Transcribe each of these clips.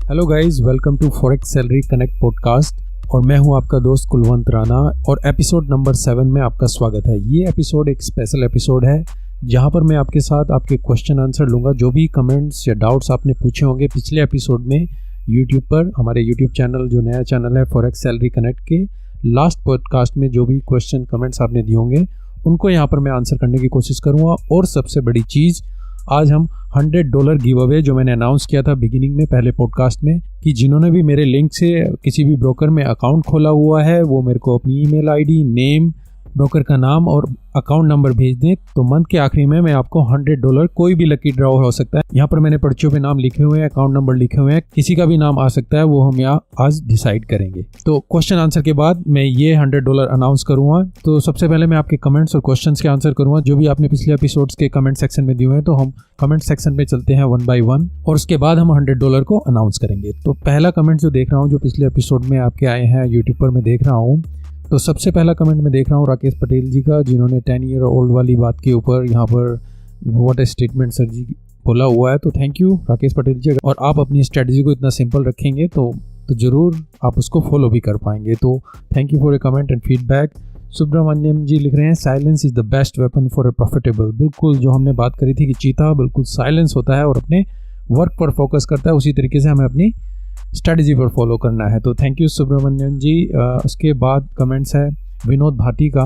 Hello guys, welcome to forex salary connect podcast और मैं हूं आपका दोस्त कुलवंत राणा और एपिसोड नंबर 7 में आपका स्वागत है। ये एपिसोड एक स्पेशल एपिसोड है जहां पर मैं आपके साथ आपके क्वेश्चन आंसर लूँगा। जो भी कमेंट्स या डाउट्स आपने पूछे होंगे पिछले एपिसोड में यूट्यूब पर, हमारे यूट्यूब चैनल जो नया चैनल है फॉरेक्स सैलरी कनेक्ट के लास्ट पॉडकास्ट में जो भी क्वेश्चन कमेंट्स आपने दिए होंगे उनको यहाँ पर मैं आंसर करने की कोशिश करूँगा। और सबसे बड़ी चीज़, आज हम $100 गिव अवे जो मैंने अनाउंस किया था बिगिनिंग में पहले पॉडकास्ट में कि जिन्होंने भी मेरे लिंक से किसी भी ब्रोकर में अकाउंट खोला हुआ है वो मेरे को अपनी ईमेल आईडी, नेम, ब्रोकर का नाम और अकाउंट नंबर भेज दें तो मंथ के आखिरी में मैं आपको $100 कोई भी लकी ड्रॉ हो सकता है। यहाँ पर मैंने पर्चियों पे नाम लिखे हुए हैं, अकाउंट नंबर लिखे हुए हैं, किसी का भी नाम आ सकता है, वो हम यहाँ आज डिसाइड करेंगे। तो क्वेश्चन आंसर के बाद मैं ये $100 अनाउंस करूंगा। तो सबसे पहले मैं आपके कमेंट्स और क्वेश्चंस के आंसर करूंगा जो भी आपने पिछले एपिसोड्स के कमेंट सेक्शन में दिए हैं। तो हम कमेंट सेक्शन में चलते हैं 1 by 1 और उसके बाद हम $100 को अनाउंस करेंगे। तो पहला कमेंट जो देख रहा हूँ, जो पिछले एपिसोड में आपके आए हैं यूट्यूब पर मैं देख रहा हूँ, तो सबसे पहला कमेंट मैं देख रहा हूँ राकेश पटेल जी का, जिन्होंने 10 ईयर ओल्ड वाली बात के ऊपर यहाँ पर व्हाट ए स्टेटमेंट सर जी बोला हुआ है। तो थैंक यू राकेश पटेल जी। और आप अपनी स्ट्रेटजी को इतना सिंपल रखेंगे तो ज़रूर आप उसको फॉलो भी कर पाएंगे। तो thank you for a comment and feedback. Subramanyam ji लिख रहे हैं silence is the best weapon for a profitable. बिल्कुल जो हमने बात करी थी कि चीता बिल्कुल साइलेंस होता है और अपने वर्क पर फोकस करता है, उसी तरीके से हमें अपनी स्ट्रेटजी पर फॉलो करना है। तो थैंक यू सुब्रमण्यम जी। उसके बाद कमेंट्स है विनोद भाटी का,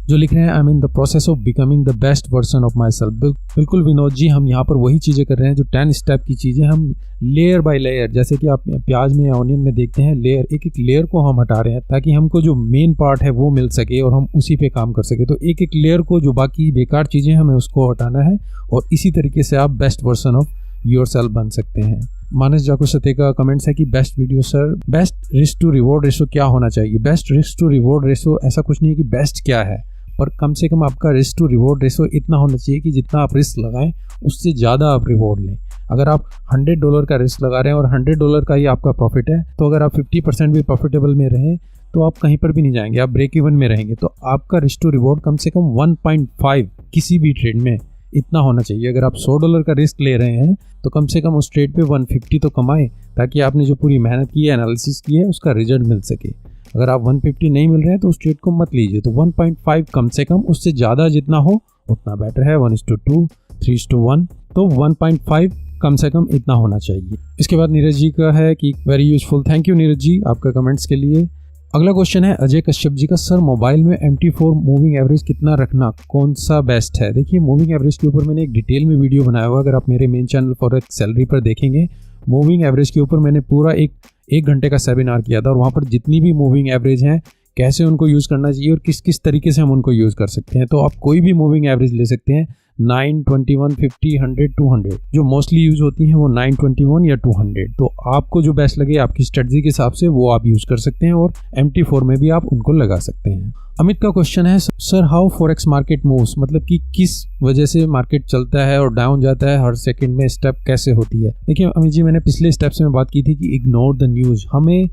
जो लिख रहे हैं I am in the process of becoming the best version of my self. बिल्कुल विनोद जी, हम यहाँ पर वही चीज़ें कर रहे हैं जो 10 स्टेप की चीज़ें, हम लेयर बाय लेयर, जैसे कि आप प्याज में या ऑनियन में देखते हैं लेयर, एक एक लेयर को हम हटा रहे हैं ताकि हमको जो मेन पार्ट है वो मिल सके और हम उसी पे काम कर सके। तो एक एक लेयर को, जो बाकी बेकार चीज़ें हमें उसको हटाना है और इसी तरीके से आप best version of your self बन सकते हैं। मानस जाको सते का कमेंट्स है कि best video sir, best risk to reward ratio क्या होना चाहिए? Best risk to reward ratio ऐसा कुछ नहीं है कि बेस्ट क्या है, पर कम से कम आपका रिस्क टू रिवॉर्ड रेशो इतना होना चाहिए कि जितना आप रिस्क लगाएं उससे ज़्यादा आप रिवॉर्ड लें। अगर आप $100 का रिस्क लगा रहे हैं और $100 का ही आपका प्रॉफिट है, तो अगर आप 50% भी प्रॉफिटेबल में रहें तो आप कहीं पर भी नहीं जाएंगे, आप ब्रेक इवन में रहेंगे। तो आपका रिस्क टू रिवॉर्ड कम से कम 1.5 किसी भी ट्रेड में इतना होना चाहिए। अगर आप $100 का रिस्क ले रहे हैं तो कम से कम उस ट्रेड पे 150 तो कमाएं ताकि आपने जो पूरी मेहनत की है, एनालिसिस की है, उसका रिजल्ट मिल सके। अगर आप 150 नहीं मिल रहे हैं तो उस ट्रेड को मत लीजिए। तो 1.5 कम से कम, उससे ज़्यादा जितना हो उतना बेटर है। 1:2, 3:1, तो 1.5 कम से कम इतना होना चाहिए। इसके बाद नीरज जी का है कि very useful. Thank you Neeraj ji आपका कमेंट्स के लिए। अगला क्वेश्चन है अजय कश्यप जी का, सर मोबाइल में MT4 मूविंग एवरेज कितना रखना, कौन सा बेस्ट है? देखिए, मूविंग एवरेज के ऊपर मैंने एक डिटेल में वीडियो बनाया हुआ, अगर आप मेरे मेन चैनल फॉरेक्स सैलरी पर देखेंगे, मूविंग एवरेज के ऊपर मैंने पूरा एक घंटे का सेमिनार किया था और वहाँ पर जितनी भी मूविंग एवरेज हैं, कैसे उनको यूज़ करना चाहिए और किस किस तरीके से हम उनको यूज़ कर सकते हैं। तो आप कोई भी मूविंग एवरेज ले सकते हैं, 9, 21, 50, 100, 200। जो मोस्टली यूज़ होती हैं वो 9, 21 या 200। तो आपको जो बेस्ट लगे आपकी स्ट्रेटजी के हिसाब से वो आप यूज़ कर सकते हैं और MT4 में भी आप उनको लगा सकते हैं। अमित का क्वेश्चन है, sir how forex market moves, मतलब कि किस वजह से मार्केट चलता है और डाउन जाता है, हर सेकंड में स्टेप कैसे होती है? देखिए अमित जी, मैंने पिछले स्टेप्स में बात की थी कि इग्नोर द न्यूज़। हमें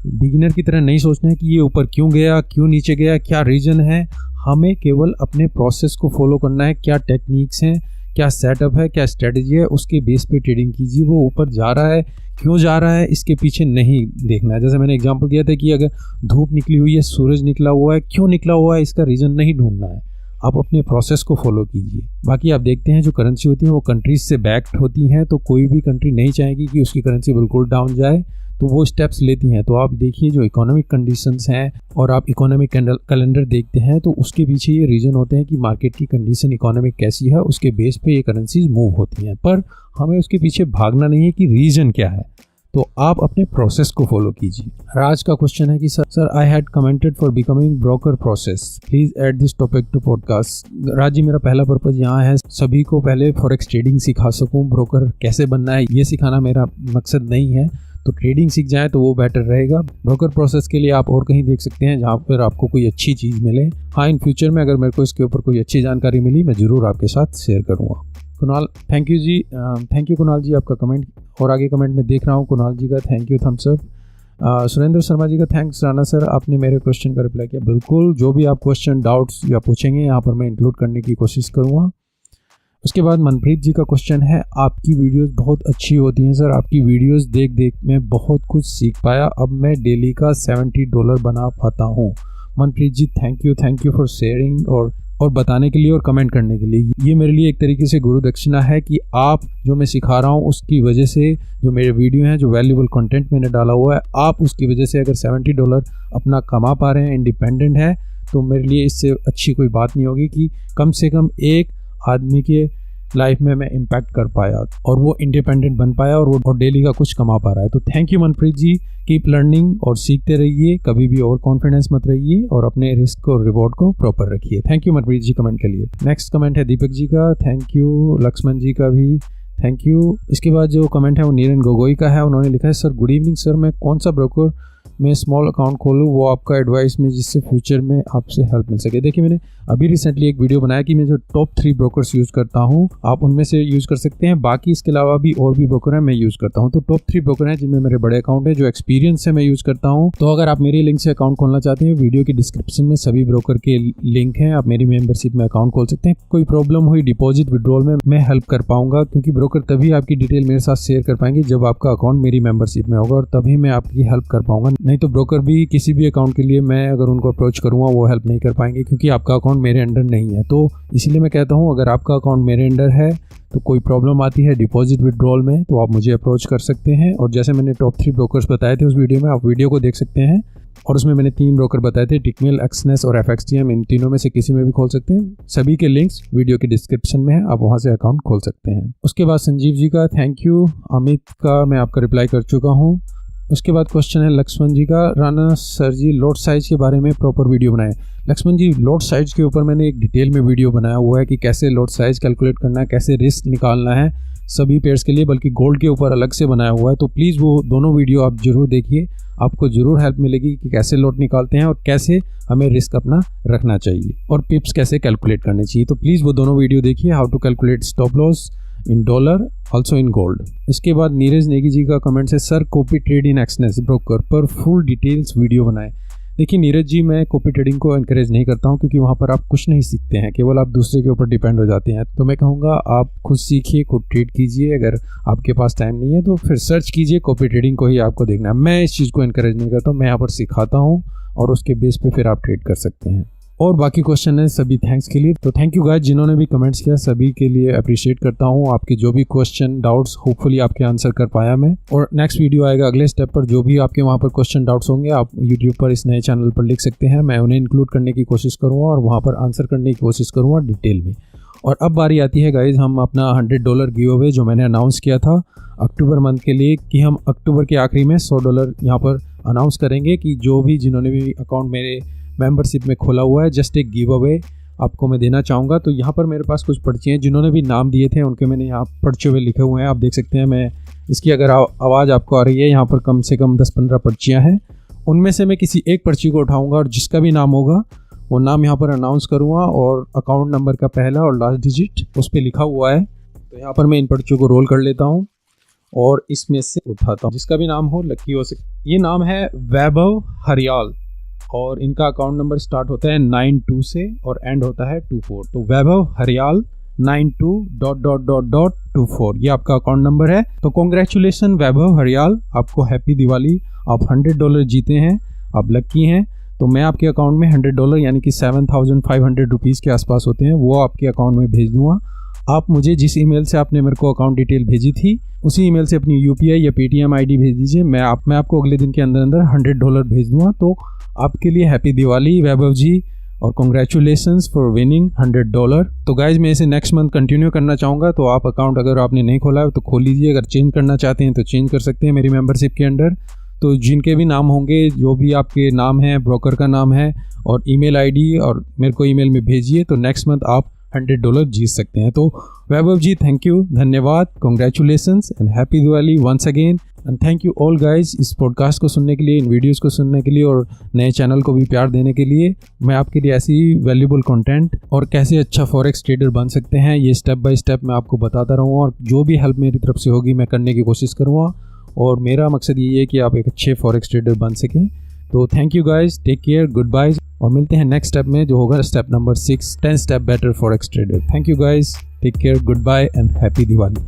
बिगिनर की तरह नहीं सोचना है कि ये ऊपर क्यों गया, क्यों नीचे गया, क्या रीज़न है। हमें केवल अपने प्रोसेस को फॉलो करना है, क्या टेक्निक्स हैं, क्या सेटअप है, क्या स्ट्रेटजी है, उसके बेस पे ट्रेडिंग कीजिए। वो ऊपर जा रहा है, क्यों जा रहा है, इसके पीछे नहीं देखना है। जैसे मैंने एग्जांपल दिया था कि अगर धूप निकली हुई है, सूरज निकला हुआ है, क्यों निकला हुआ है, इसका रीज़न नहीं ढूंढना है। आप अपने प्रोसेस को फॉलो कीजिए। बाकी आप देखते हैं जो करेंसी होती है वो कंट्रीज से बैक्ड होती हैं, तो कोई भी कंट्री नहीं चाहेगी कि उसकी करेंसी बिल्कुल डाउन जाए, तो वो स्टेप्स लेती हैं। तो आप देखिए जो इकोनॉमिक कंडीशंस हैं और आप इकोनॉमिक कैलेंडर देखते हैं तो उसके पीछे ये रीज़न होते हैं कि मार्केट की कंडीशन इकोनॉमिक कैसी है, उसके बेस पे ये करेंसीज मूव होती हैं। पर हमें उसके पीछे भागना नहीं है कि रीज़न क्या है, तो आप अपने प्रोसेस को फॉलो कीजिए। राज का क्वेश्चन है कि sir I had commented for becoming broker process, please add this topic to podcast. Raj ji, मेरा पहला पर्पज यहाँ है सभी को पहले फॉरेक्स ट्रेडिंग सिखा सकूँ, ब्रोकर कैसे बनना है ये सिखाना मेरा मकसद नहीं है। तो ट्रेडिंग सीख जाए तो वो बेटर रहेगा। ब्रोकर प्रोसेस के लिए आप और कहीं देख सकते हैं जहाँ पर आपको कोई अच्छी चीज़ मिले। हाँ, इन फ्यूचर में अगर मेरे को इसके ऊपर कोई अच्छी जानकारी मिली मैं ज़रूर आपके साथ शेयर करूँगा। Kunal, thank you ji, thank you Kunal ji आपका कमेंट। और आगे कमेंट में देख रहा हूँ कुणाल जी का thank you, thumbs up. Surendra Sharma ji का थैंक्स राणा सर, आपने मेरे क्वेश्चन का रिप्लाई किया। बिल्कुल, जो भी आप क्वेश्चन डाउट्स या पूछेंगे यहाँ पर मैं इंक्लूड करने की कोशिश करूँगा। उसके बाद मनप्रीत जी का क्वेश्चन है, आपकी वीडियोस बहुत अच्छी होती हैं सर, आपकी वीडियोस देख देख मैं बहुत कुछ सीख पाया, अब मैं डेली का $70 बना पाता हूँ। मनप्रीत जी थैंक यू फॉर शेयरिंग और बताने के लिए और कमेंट करने के लिए। ये मेरे लिए एक तरीके से गुरु दक्षिणा है कि आप जो मैं सिखा रहा हूँ उसकी वजह से जो मेरे वीडियो हैं, जो वैल्यूबल कंटेंट मैंने डाला हुआ है, आप उसकी वजह से अगर $70 अपना कमा पा रहे हैं, इंडिपेंडेंट है, तो मेरे लिए इससे अच्छी कोई बात नहीं होगी कि कम से कम एक आदमी के लाइफ में मैं इम्पैक्ट कर पाया और वो इंडिपेंडेंट बन पाया और वो डेली का कुछ कमा पा रहा है। तो thank you Manpreet ji, keep learning और सीखते रहिए, कभी भी ओवर कॉन्फिडेंस मत रहिए और अपने रिस्क और रिवॉर्ड को प्रॉपर रखिए। Thank you Manpreet ji comment के लिए। नेक्स्ट कमेंट है दीपक जी का, थैंक यू। लक्ष्मण जी का भी थैंक यू। इसके बाद जो कमेंट है वो नीरन गोगोई का है, उन्होंने लिखा है, सर गुड इवनिंग सर, मैं कौन सा ब्रोकर में स्मॉल अकाउंट खोलूँ, वो आपका एडवाइस में जिससे फ्यूचर में आपसे हेल्प मिल सके। देखिए मैंने अभी रिसेंटली एक वीडियो बनाया कि मैं जो टॉप 3 ब्रोकर्स यूज़ करता हूँ, आप उनमें से यूज़ कर सकते हैं। बाकी इसके अलावा भी और भी ब्रोकर हैं मैं यूज़ करता हूँ। तो टॉप 3 ब्रोकर हैं जिनमें मेरे बड़े अकाउंट है, जो एक्सपीरियंस से मैं यूज़ करता हूँ। तो अगर आप मेरी लिंक से अकाउंट खोलना चाहते हैं, वीडियो की डिस्क्रिप्शन में सभी ब्रोकर के लिंक हैं, आप मेरी मेंबरशिप में अकाउंट खोल सकते हैं। कोई प्रॉब्लम हुई डिपॉजिट विड्रॉल में, मैं हेल्प कर पाऊंगा, क्योंकि ब्रोकर तभी आपकी डिटेल मेरे साथ शेयर कर पाएंगे जब आपका अकाउंट मेरी मेंबरशिप में होगा, और तभी मैं आपकी हेल्प कर पाऊंगा। नहीं तो ब्रोकर भी किसी भी अकाउंट के लिए मैं अगर उनको अप्रोच करूँगा वो हेल्प नहीं कर पाएंगे, क्योंकि आपका अकाउंट मेरे अंडर नहीं है। तो इसीलिए मैं कहता हूँ अगर आपका अकाउंट मेरे अंडर है तो कोई प्रॉब्लम आती है डिपॉजिट विड्रॉल में, तो आप मुझे अप्रोच कर सकते हैं। और जैसे मैंने टॉप 3 ब्रोकर्स बताए थे उस वीडियो में, आप वीडियो को देख सकते हैं, और उसमें मैंने 3 ब्रोकर बताए थे, टिकमेल, एक्सनेस और FXTM। इन तीनों में से किसी में भी खोल सकते हैं। सभी के लिंक्स वीडियो के डिस्क्रिप्शन में है, आप वहां से अकाउंट खोल सकते हैं। उसके बाद संजीव जी का थैंक यू। अमित का मैं आपका रिप्लाई कर चुका हूँ। उसके बाद क्वेश्चन है लक्ष्मण जी का, राणा सर जी लॉट साइज के बारे में प्रॉपर वीडियो बनाए। लक्ष्मण जी लॉट साइज के ऊपर मैंने एक डिटेल में वीडियो बनाया हुआ है कि कैसे लॉट साइज कैलकुलेट करना है, कैसे रिस्क निकालना है सभी पेयर्स के लिए, बल्कि गोल्ड के ऊपर अलग से बनाया हुआ है। तो प्लीज़ वो दोनों वीडियो आप जरूर देखिए, आपको जरूर हेल्प मिलेगी कि कैसे लॉट निकालते हैं और कैसे हमें रिस्क अपना रखना चाहिए और पिप्स कैसे कैलकुलेट करने चाहिए। तो प्लीज़ वो दोनों वीडियो देखिए, how to calculate stop loss in dollar also in gold. इसके बाद नीरज नेगी जी का कमेंट है, sir copy trade in Exness broker पर फुल डिटेल्स वीडियो बनाए। देखिए नीरज जी, मैं कॉपी ट्रेडिंग को एनकरेज नहीं करता हूं, क्योंकि वहां पर आप कुछ नहीं सीखते हैं, केवल आप दूसरे के ऊपर डिपेंड हो जाते हैं। तो मैं कहूँगा आप खुद सीखिए, खुद ट्रेड कीजिए। अगर आपके पास टाइम नहीं है तो फिर सर्च कीजिए, कॉपी ट्रेडिंग को ही आपको देखना है। मैं इस चीज़ को एनकरेज नहीं करता हूँ, मैं यहाँ पर सिखाता हूँ और उसके बेस पे फिर आप ट्रेड कर सकते हैं। और बाकी क्वेश्चन है सभी थैंक्स के लिए। तो थैंक यू गाइस जिन्होंने भी कमेंट्स किया, सभी के लिए अप्रिशिएट करता हूँ। आपके जो भी क्वेश्चन डाउट्स, होपफुली आपके आंसर कर पाया मैं। और नेक्स्ट वीडियो आएगा अगले स्टेप पर, जो भी आपके वहाँ पर क्वेश्चन डाउट्स होंगे आप यूट्यूब पर इस नए चैनल पर लिख सकते हैं, मैं उन्हें इंक्लूड करने की कोशिश करूँगा और वहाँ पर आंसर करने की कोशिश करूँगा डिटेल में। और अब बारी आती है गाइज, हम अपना $100 गिव अवे जो मैंने अनाउंस किया था अक्टूबर मंथ के लिए, कि हम अक्टूबर के आखिरी में $100 यहाँ पर अनाउंस करेंगे कि जो भी जिन्होंने भी अकाउंट मेरे मेंबरशिप में खोला हुआ है, जस्ट एक गिव अवे आपको मैं देना चाहूँगा। तो यहाँ पर मेरे पास कुछ पर्ची हैं, जिन्होंने भी नाम दिए थे उनके मैंने यहाँ पर्चे हुए लिखे हुए हैं, आप देख सकते हैं। मैं इसकी अगर आवाज़ आपको आ रही है, यहाँ पर कम से कम 10-15 पर्चियाँ हैं। उनमें से मैं किसी एक पर्ची को उठाऊँगा और जिसका भी नाम होगा वो नाम यहाँ पर अनाउंस करूँगा, और अकाउंट नंबर का पहला और लास्ट डिजिट उस पर लिखा हुआ है। तो यहाँ पर मैं इन पर्चियों को रोल कर लेता हूँ और इसमें से उठाता हूँ, जिसका भी नाम हो लकी हो सकता। ये नाम है वैभव हरियाल और इनका अकाउंट नंबर स्टार्ट होता है 92 से और एंड होता है 24। तो वैभव हरियाल 92.24 ये आपका अकाउंट नंबर है। तो कॉन्ग्रेचुलेसन वैभव हरियाल, आपको हैप्पी दिवाली। आप $100 जीते हैं, आप लकी हैं। तो मैं आपके अकाउंट में $100 यानी कि 7,500 रुपीज़ के आसपास होते हैं, वो आपके अकाउंट में भेज दूंगा। आप मुझे जिस ईमेल से आपने मेरे को अकाउंट डिटेल भेजी थी उसी ईमेल से अपनी UPI या Paytm ID भेज दीजिए। मैं आपको अगले दिन के अंदर $100 भेज दूंगा। तो आपके लिए हैप्पी दिवाली वैभव जी, और कॉन्ग्रेचुलेसन्स फॉर विनिंग $100। तो गाइज मैं इसे नेक्स्ट मंथ कंटिन्यू करना चाहूँगा। तो आप अकाउंट अगर आपने नहीं खोला है तो खोल लीजिए, अगर चेंज करना चाहते हैं तो चेंज कर सकते हैं मेरी मेंबरशिप के अंडर। तो जिनके भी नाम होंगे, जो भी आपके नाम है, ब्रोकर का नाम है और ईमेल ID, और मेरे को ईमेल में भेजिए, तो नेक्स्ट मंथ आप $100 जीत सकते हैं। तो वैभव जी थैंक यू, धन्यवाद, congratulations and happy Diwali once again. And thank you all guys इस पॉडकास्ट को सुनने के लिए, इन वीडियोस को सुनने के लिए और नए चैनल को भी प्यार देने के लिए। मैं आपके लिए ऐसी वैल्यूबल कंटेंट और कैसे अच्छा फॉरेक्स ट्रेडर बन सकते हैं ये स्टेप बाय स्टेप मैं आपको बताता रहूँगा, और जो भी हेल्प मेरी तरफ से होगी मैं करने की कोशिश करूँगा। और मेरा मकसद ये है कि आप एक अच्छे फॉरेक्स ट्रेडर बन सकें। तो thank you guys, take care, good bye, और मिलते हैं नेक्स्ट स्टेप में जो होगा step number 6, 10 step better forex trader. Thank you guys. Take care, good bye and happy Diwali.